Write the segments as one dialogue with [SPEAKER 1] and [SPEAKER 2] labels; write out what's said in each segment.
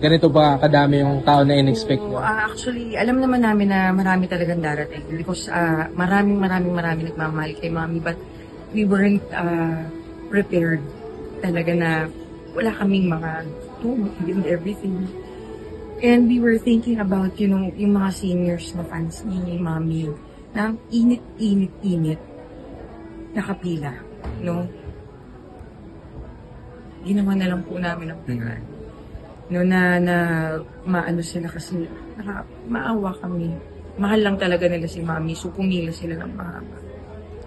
[SPEAKER 1] ganito ba kadami yung tao na in-expect nyo?
[SPEAKER 2] Actually, alam naman namin na marami talagang darating because maraming nagmamahal kay Mommy, but we weren't prepared talaga na wala kaming mga tubig and everything. And we were thinking about, yung mga seniors na fans ni Mommy na init, nakapila, no? Ginawa na lang po namin ang plan. No, na maano sila kasi maawa kami. Mahal lang talaga nila si Mommy, so pumila sila ng mahaba.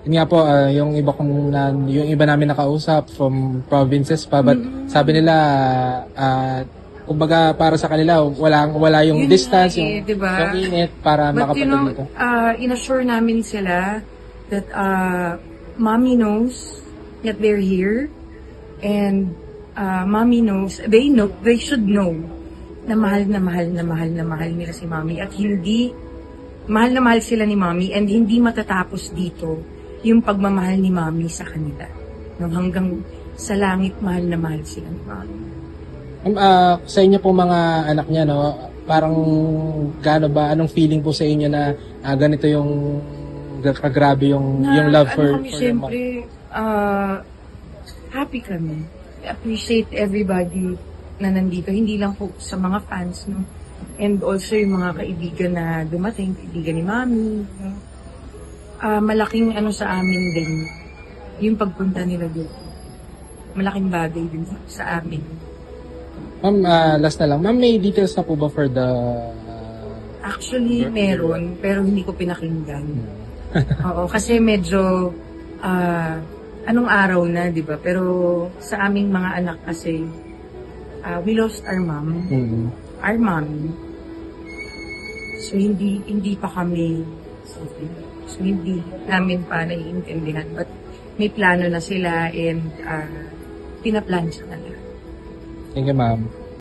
[SPEAKER 1] Yun nga po, yung iba namin nakausap from provinces pa, but sabi nila, kumbaga para sa kanila, wala yung yun distance,
[SPEAKER 2] diba?
[SPEAKER 1] Yung init para makapunta dito.
[SPEAKER 2] In-assure namin sila that Mommy knows that they're here, and Mommy knows, they should know na mahal nila si Mommy, at hindi, mahal na mahal sila ni Mommy, and hindi matatapos dito yung pagmamahal ni Mommy sa kanila. No, hanggang sa langit, mahal na mahal sila ni Mommy.
[SPEAKER 1] Sa inyo po mga anak niya, no, parang gaano ba, anong feeling po sa inyo na ganito yung kagrabe yung love for
[SPEAKER 2] kami, siyempre, happy kami. Appreciate everybody na nandito, hindi lang po sa mga fans, no? And also yung mga kaibigan na dumating, kaibigan ni Mommy, no? Malaking sa amin din yung pagpunta nila dito. Malaking bagay din sa amin.
[SPEAKER 1] Ma'am, last na lang. Ma'am, may details na po ba for the...
[SPEAKER 2] Actually, meron, pero hindi ko pinakinggan. Oo, kasi medyo anong araw na, di ba? Pero sa aming mga anak kasi, we lost our mom. Our mommy. So, hindi pa kami, so hindi namin pa naiintindihan. But may plano na sila, and pinaplan sa kanila.
[SPEAKER 1] Thank you, ma'am.